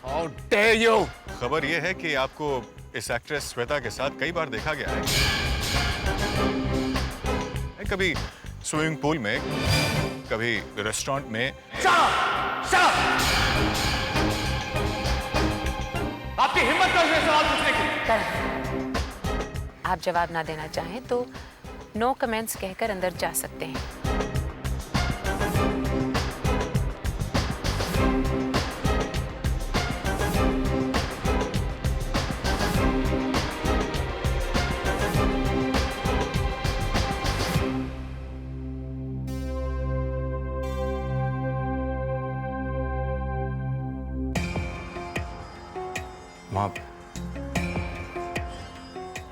How dare you! खबर यह है कि आपको इस एक्ट्रेस श्वेता के साथ कई बार देखा गया है। कभी स्विमिंग पूल में, कभी रेस्टोरेंट में। Shut up! आपकी हिम्मत कैसे है सवाल पूछने की? आप जवाब ना देना चाहें तो नो कमेंट्स कहकर अंदर जा सकते हैं।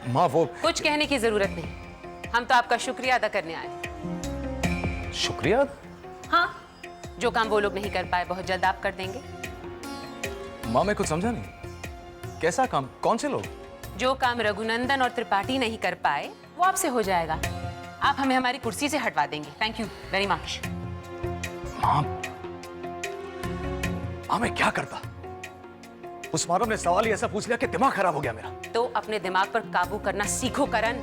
माँ वो कुछ कहने की जरूरत नहीं, हम तो आपका शुक्रिया अदा करने आए। शुक्रिया। हाँ, जो काम वो लोग नहीं कर पाए बहुत जल्द आप कर देंगे। माँ मैं कुछ समझा नहीं, कैसा काम, कौन से लोग? जो काम रघुनंदन और त्रिपाठी नहीं कर पाए वो आपसे हो जाएगा। आप हमें हमारी कुर्सी से हटवा देंगे। Thank you very much. माँ मैं क्या करता? उस मानव ने सवाल ही ऐसा पूछ लिया कि दिमाग खराब हो गया मेरा। तो अपने दिमाग पर काबू करना सीखो करण।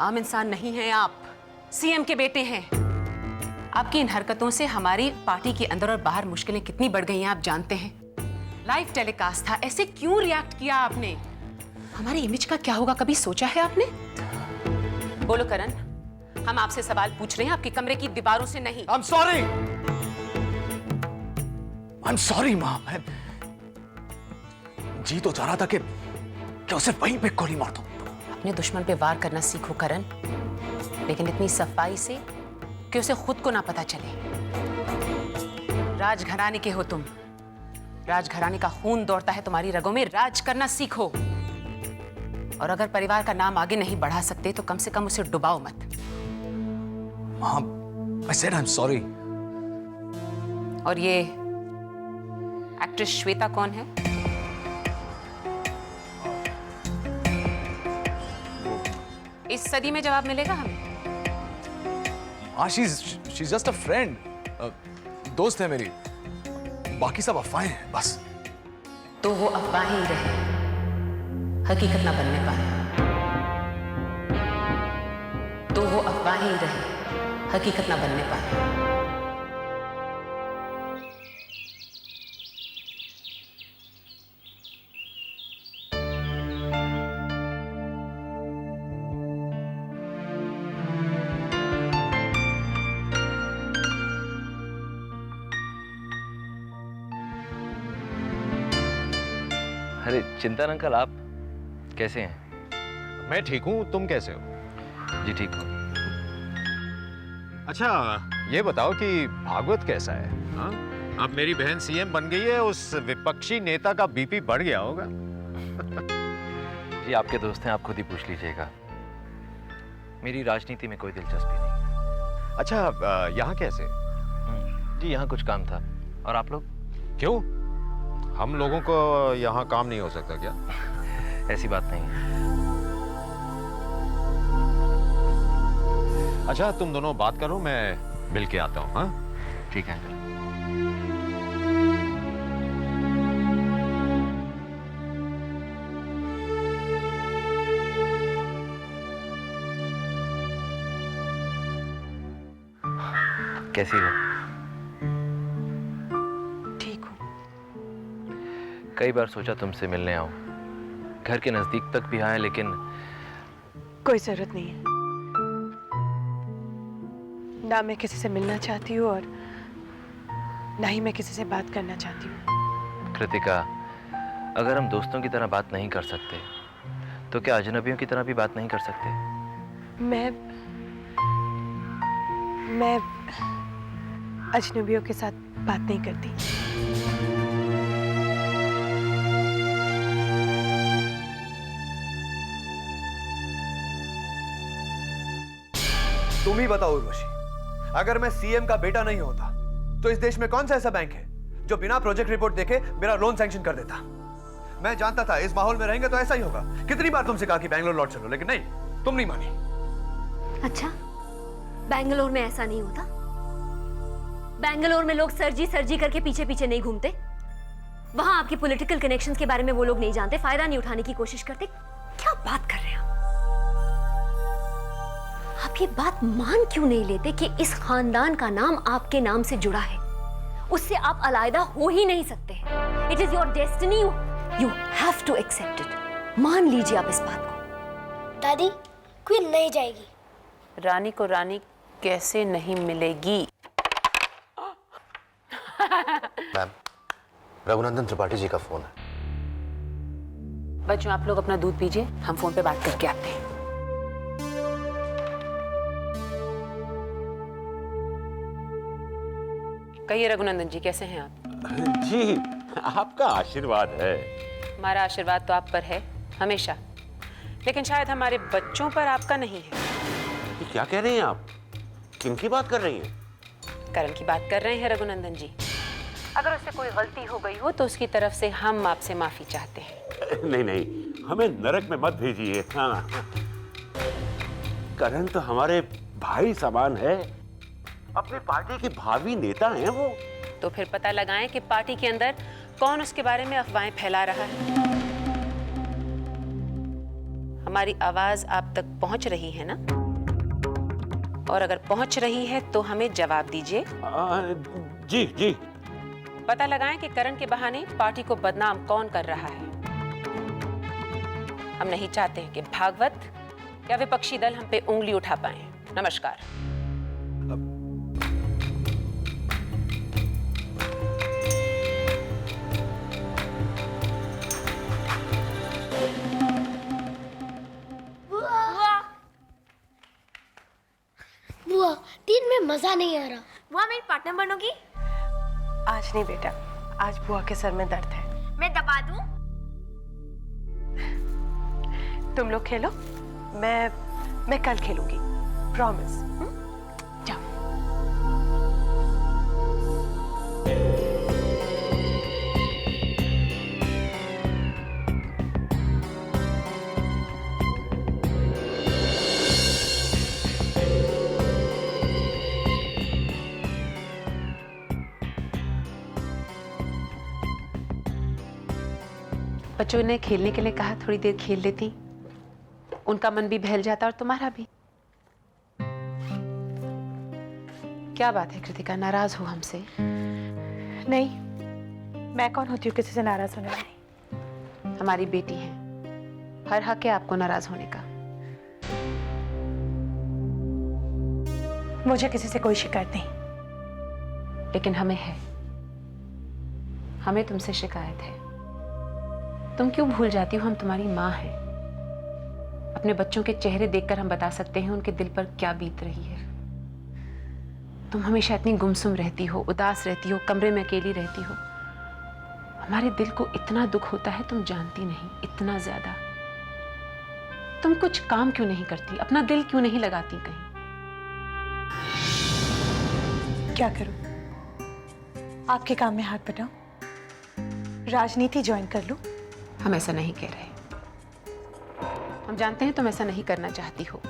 आम इंसान नहीं हैं आप, सीएम के बेटे हैं। आपकी इन हरकतों से हमारी पार्टी के अंदर और बाहर मुश्किलें कितनी बढ़ गई हैं आप जानते हैं। लाइव टेलीकास्ट था, ऐसे क्यों रिएक्ट किया आपने? हमारी इमेज का क्या होगा कभी सोचा है आपने? बोलो करण, हम आपसे सवाल पूछ रहे हैं, आपके कमरे की दीवारों से नहीं। I'm sorry! I'm sorry माँ, मैं जी तो चाह रहा था कि उसे वहीं पे गोली मार दो। अपने दुश्मन पे वार करना सीखो करण, लेकिन इतनी सफाई से कि उसे खुद को ना पता चले। राजघराने के हो तुम, राजघराने का खून दौड़ता है तुम्हारी रगों में। राज करना सीखो, और अगर परिवार का नाम आगे नहीं बढ़ा सकते तो कम से कम उसे डुबाओ मत। माँ, I said I'm sorry. और ये एक्ट्रेस श्वेता कौन है? इस सदी में जवाब मिलेगा हमें। she's just a friend. दोस्त है मेरी, बाकी सब अफवाहें हैं बस। तो वो अफवाहें ही रहे, हकीकत ना बनने पाए। तो वो अफवाहें ही रहे, हकीकत ना बनने पाए। अरे चिंतन अंकल, आप कैसे हैं? मैं ठीक हूँ, तुम कैसे हो? जी ठीक हूँ। अच्छा ये बताओ कि भागवत कैसा है? हाँ? अब मेरी बहन सीएम बन गई है, उस विपक्षी नेता का बीपी बढ़ गया होगा। जी आपके दोस्त हैं, आप खुद ही पूछ लीजिएगा। मेरी राजनीति में कोई दिलचस्पी नहीं। अच्छा यहाँ कैसे? जी यहाँ कुछ काम था। और आप लोग? क्यों, हम लोगों को यहाँ काम नहीं हो सकता क्या? ऐसी बात नहीं है। अच्छा तुम दोनों बात करो, मैं मिल के आता हूँ। हाँ ठीक है अंकल। कैसी हो? ठीक हूँ। कई बार सोचा तुमसे मिलने आऊं, घर के नजदीक तक भी आए, लेकिन कोई जरूरत नहीं है। ना मैं किसी से मिलना चाहती हूँ और ना ही मैं किसी से बात करना चाहती हूँ। कृतिका, अगर हम दोस्तों की तरह बात नहीं कर सकते तो क्या अजनबियों की तरह भी बात नहीं कर सकते? मैं अजनबियों के साथ बात नहीं करती। तुम ही बताओ उर्वशी, अगर मैं सीएम का बेटा नहीं होता तो इस देश में कौन सा ऐसा बैंक है जो बिना प्रोजेक्ट रिपोर्ट देखे मेरा लोन सैंक्शन कर देता? मैं जानता था इस माहौल में रहेंगे तो ऐसा ही होगा। कितनी बार तुमसे कहा कि बैंगलोर लौट चलो, लेकिन नहीं, तुम नहीं मानी। अच्छा, बैंगलोर में ऐसा नहीं होता? बैंगलोर में लोग सरजी सरजी करके पीछे पीछे नहीं घूमते? वहां आपके पॉलिटिकल कनेक्शंस के बारे में वो लोग नहीं जानते, फायदा नहीं उठाने की कोशिश करते। क्या बात कर रहे हैं आप ये बात मान क्यों नहीं लेते कि इस खानदान का नाम आपके नाम से जुड़ा है? उससे आप अलग हो ही नहीं सकते। It is your destiny, you have to accept it. मान लीजिए आप इस बात को। दादी, क्वीन नहीं जाएगी। रानी को रानी कैसे नहीं मिलेगी? मैम, रघुनंदन त्रिपाठी जी का फोन है। बच्चों, आप लोग अपना दूध पीजिए, हम फोन पे बात करके आते हैं। कहिए रघुनंदन जी, कैसे हैं आप? जी, आपका आशीर्वाद है। हमारा आशीर्वाद तो आप पर है हमेशा, लेकिन शायद हमारे बच्चों पर आपका नहीं है। ये क्या कह रही हैं आप? किनकी बात कर रही हैं? करण की बात कर रहे हैं रघुनंदन जी। अगर उससे कोई गलती हो गई हो तो उसकी तरफ से हम आपसे माफी चाहते हैं। नहीं नहीं, हमें नरक में मत भेजिए। हाँ, करण तो हमारे भाई समान है, अपनी पार्टी के भावी नेता हैं वो। तो फिर पता लगाएं कि पार्टी के अंदर कौन उसके बारे में अफवाहें फैला रहा है। हमारी आवाज आप तक पहुंच रही है ना? और अगर पहुंच रही है तो हमें जवाब दीजिए। जी जी। पता लगाएं कि करण के बहाने पार्टी को बदनाम कौन कर रहा है। हम नहीं चाहते हैं कि भागवत या विपक्षी दल हम पे उंगली उठा पाए। नमस्कार। बुआ, दिन में मजा नहीं आ रहा। बुआ मेरी पार्टनर बनोगी? आज नहीं बेटा, आज बुआ के सर में दर्द है। मैं दबा दूं? तुम लोग खेलो, मैं कल खेलूंगी, प्रॉमिस। जाओ। बच्चों ने खेलने के लिए कहा, थोड़ी देर खेल लेती, उनका मन भी बहल जाता और तुम्हारा भी। क्या बात है कृतिका, नाराज हो हमसे? नहीं, मैं कौन होती हूँ किसी से नाराज होने वाली? हमारी बेटी है, हर हक है आपको नाराज होने का। मुझे किसी से कोई शिकायत नहीं, लेकिन हमें है, हमें तुमसे शिकायत है। तुम क्यों भूल जाती हो हम तुम्हारी माँ हैं? अपने बच्चों के चेहरे देखकर हम बता सकते हैं उनके दिल पर क्या बीत रही है। तुम हमेशा इतनी गुमसुम रहती हो, उदास रहती हो, कमरे में अकेली रहती हो। हमारे दिल को इतना दुख होता है, तुम जानती नहीं, इतना ज्यादा। तुम कुछ काम क्यों नहीं करती? अपना दिल क्यों नहीं लगाती कहीं? क्या करूं? आपके काम में हाथ बटाऊं? राजनीति ज्वाइन कर लूं? हम ऐसा नहीं कह रहे। हम जानते हैं तुम ऐसा नहीं करना चाहती हो।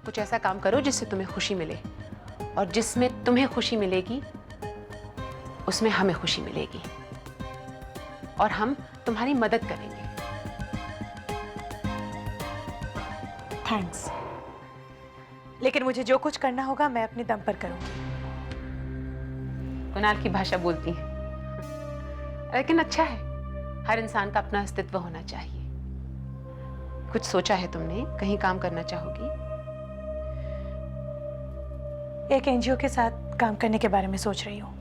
कुछ ऐसा काम करो जिससे तुम्हें खुशी मिले, और जिसमें तुम्हें खुशी मिलेगी उसमें हमें खुशी मिलेगी, और हम तुम्हारी मदद करेंगे। थैंक्स, लेकिन मुझे जो कुछ करना होगा मैं अपने दम पर करूंगी। कुणाल की भाषा बोलती हैं, लेकिन अच्छा है, हर इंसान का अपना अस्तित्व होना चाहिए। कुछ सोचा है तुमने? कहीं काम करना चाहोगी? एक एनजीओ के साथ काम करने के बारे में सोच रही हूँ।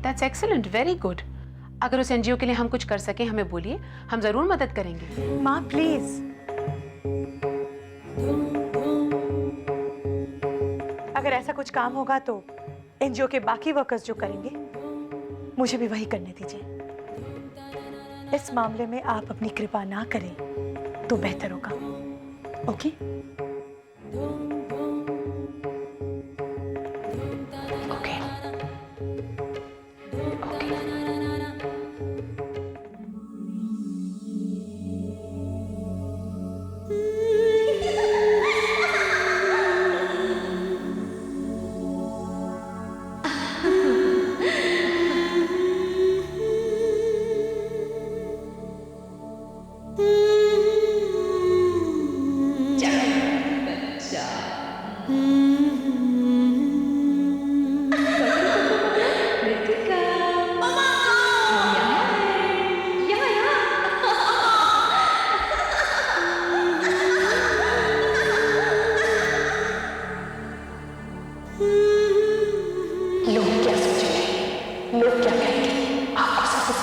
That's excellent, very good. अगर उस एनजीओ के लिए हम कुछ कर सके हमें बोलिए, हम जरूर मदद करेंगे। माँ प्लीज, अगर ऐसा कुछ काम होगा तो एनजीओ के बाकी वर्कर्स जो करेंगे मुझे भी वही करने दीजिए। इस मामले में आप अपनी कृपा ना करें तो बेहतर होगा। ओके? ओके।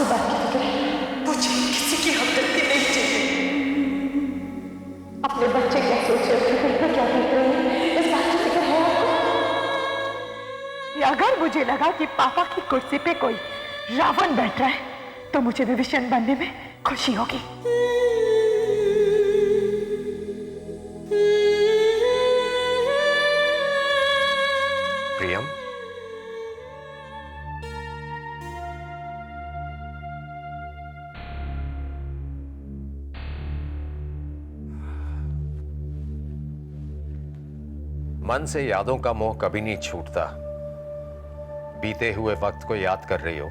आपकी बात की फिक्र है। मुझे किसी की हमदर्दी नहीं चाहिए। अपने बच्चे क्या सोच रहे हैं, फिक्र क्या देख रहे हैं, इस बात की फिक्र है आपको? या अगर मुझे लगा कि पापा की कुर्सी पे कोई रावण बैठ रहा है तो मुझे विभीषण बनने में खुशी होगी। प्रियम, मन से यादों का मोह कभी नहीं छूटता। बीते हुए वक्त को याद कर रही हो,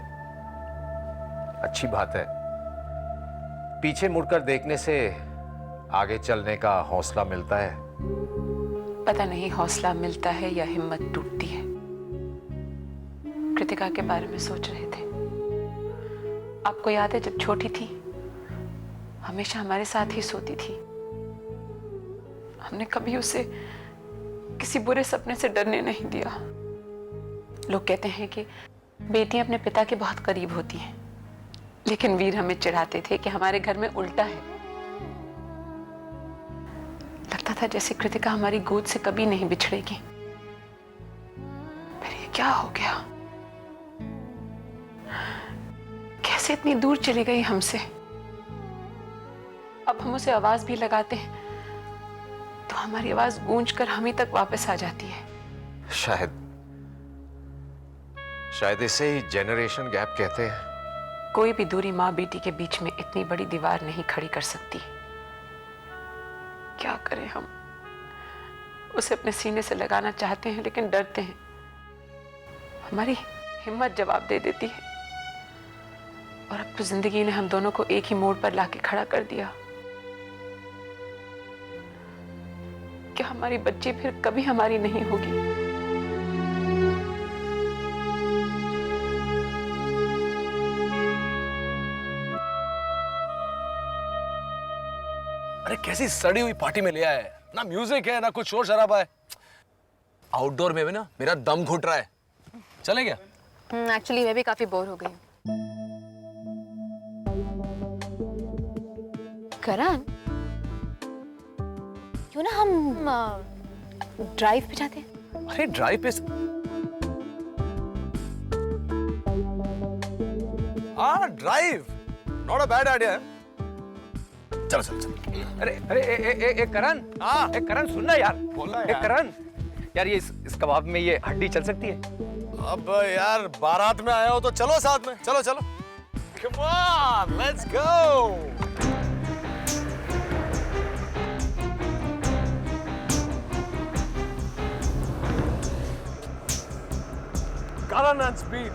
अच्छी बात है। पीछे मुड़कर देखने से आगे चलने का हौसला मिलता है। पता नहीं हौसला मिलता है या हिम्मत टूटती है। कृतिका के बारे में सोच रहे थे। आपको याद है जब छोटी थी हमेशा हमारे साथ ही सोती थी। हमने कभी उसे किसी बुरे सपने से डरने नहीं दिया। लोग कहते हैं कि बेटियां अपने पिता के बहुत करीब होती हैं, लेकिन वीर हमें चिढ़ाते थे कि हमारे घर में उल्टा है। लगता था जैसे कृतिका हमारी गोद से कभी नहीं बिछड़ेगी। फिर ये क्या हो गया? कैसे इतनी दूर चली गई हमसे? अब हम उसे आवाज भी लगाते हैं तो हमारी आवाज गूंज कर हम ही तक वापस आ जाती है। शायद इसे ही जेनरेशन गैप कहते हैं। कोई भी दूरी माँ बेटी के बीच में इतनी बड़ी दीवार नहीं खड़ी कर सकती। क्या करें हम? उसे अपने सीने से लगाना चाहते हैं लेकिन डरते हैं। हमारी हिम्मत जवाब दे देती है। और अब तो जिंदगी ने हम दोनों को एक ही मोड़ पर लाके खड़ा कर दिया। क्या हमारी बच्ची फिर कभी हमारी नहीं होगी? अरे कैसी सड़ी हुई पार्टी में ले आया है। ना म्यूजिक है ना कुछ शोर शराबा है। आउटडोर में भी ना मेरा दम घुट रहा है। चले क्या? एक्चुअली मैं भी काफी बोर हो गई हूँ। करण, क्यों ना हम ड्राइव पे जाते हैं? अरे ड्राइव पे? हाँ drive not a bad idea है। चलो चलो चलो। अरे अरे ए करण, हाँ एक करण सुनना यार। बोलना यार। करण यार, ये इस कबाब में ये हड्डी चल सकती है? अब यार बारात में आया हो तो चलो साथ में। चलो चलो। Come on, let's go. Karan and speed,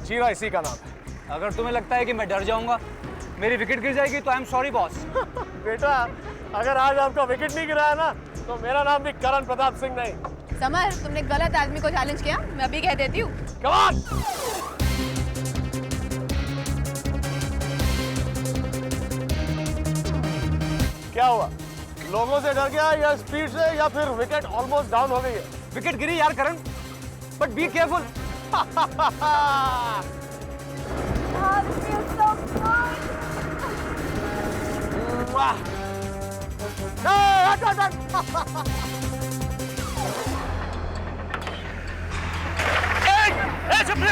चीरा इसी का नाम है। अगर तुम्हें लगता है कि मैं डर जाऊंगा, मेरी विकेट गिर जाएगी तो आई एम सॉरी बॉस। बेटा अगर आज आपका विकेट नहीं गिराया ना तो मेरा नाम भी करण प्रताप सिंह नहीं। समर, तुमने गलत आदमी को चैलेंज किया। मैं अभी कह देती हूँ। Come on. क्या हुआ? लोगों से डर गया या स्पीड से या फिर विकेट ऑलमोस्ट डाउन हो गई है? विकेट गिरी यार करण, बट बी केयरफुल।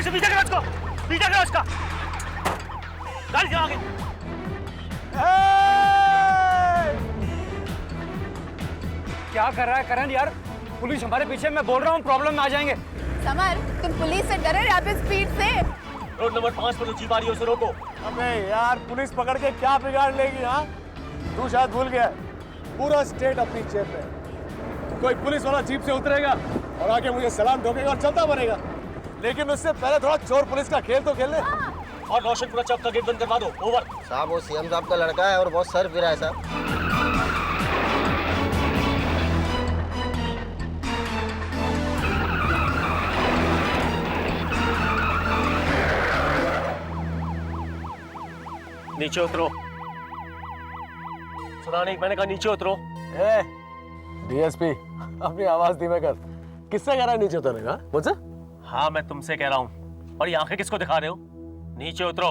पीछे करो उसको, पीछे करो उसका। गाड़ी चला आगे। क्या कर रहा है करण यार? पुलिस हमारे पीछे, मैं बोल रहा हूँ प्रॉब्लम में आ जाएंगे। समर, तुम पुलिस से डरे या फिर स्पीड से? रोड नंबर 5 पर जीप आ रही है, उसे रोको। अबे यार पुलिस पकड़ के क्या बिगाड़ लेगी? हाँ तू शायद भूल गया, पूरा स्टेट अपनी जेब में। कोई पुलिस वाला जीप से उतरेगा और आके मुझे सलाम ठोकेगा और चलता बनेगा, लेकिन उससे पहले थोड़ा चोर पुलिस का खेल तो खेल ले। और रोशनपुरा चौक का गेट बंद करवा दो। ओवर। साहब वो सीएम साहब का लड़का है और बहुत सर फिरा है साहब। नीचे उतरो। सुना नहीं, मैंने कहा नीचे उतरो। डीएसपी अपनी आवाज धीमे कर। किससे कह रहा है नीचे उतरने का? मुझसे? हाँ मैं तुमसे कह रहा हूँ। और ये आंखें किसको दिखा रहे हो? नीचे उतरो।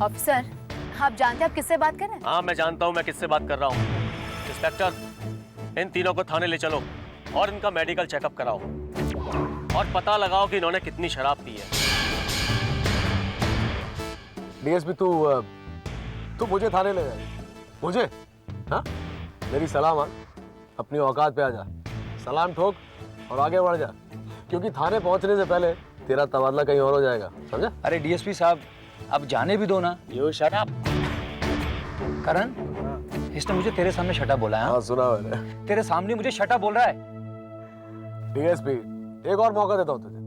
ऑफिसर, आप जानते हैं आप किससे बात कर रहे हैं? हाँ मैं जानता हूँ मैं किससे बात कर रहा हूँ। इंस्पेक्टर, इन तीनों को थाने ले चलो और इनका मेडिकल चेकअप कराओ और पता लगाओ कि इन्होंने कितनी शराब पी है। डीएसपी तू मुझे थाने ले जाए। मुझे? हाँ, मेरी सलाह मान, अपनी औकात पे आ जा, सलाम ठोक और आगे बढ़ जा, क्योंकि थाने पहुंचने से पहले तेरा तबादला कहीं और हो जाएगा, समझा? अरे डीएसपी साहब, अब जाने भी दो ना। You shut up. करण, इसने मुझे तेरे सामने शटा बोला है। हाँ सुना मैंने। तेरे सामने मुझे शटा बोल रहा है। डीएसपी, एक और मौका देता हूँ तुझे,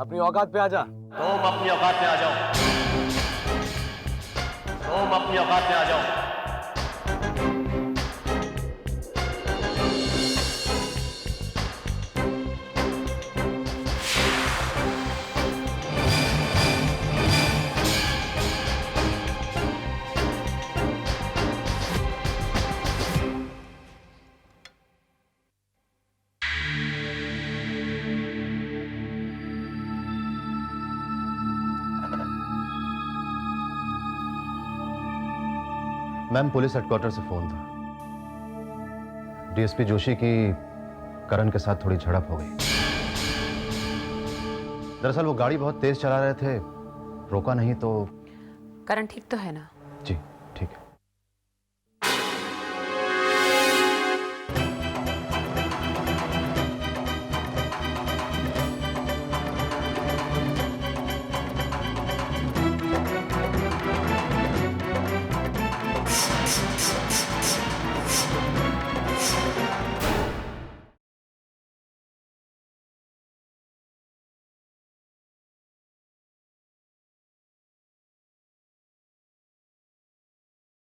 अपनी औकात पे आ जा। तुम अपनी औकात पे आ जाओ, तुम अपनी औकात पे आ जाओ। मैम, पुलिस हेडक्वार्टर से फोन था। डीएसपी जोशी की करण के साथ थोड़ी झड़प हो गई। दरअसल वो गाड़ी बहुत तेज चला रहे थे, रोका नहीं तो। करण ठीक तो है ना? जी ठीक है।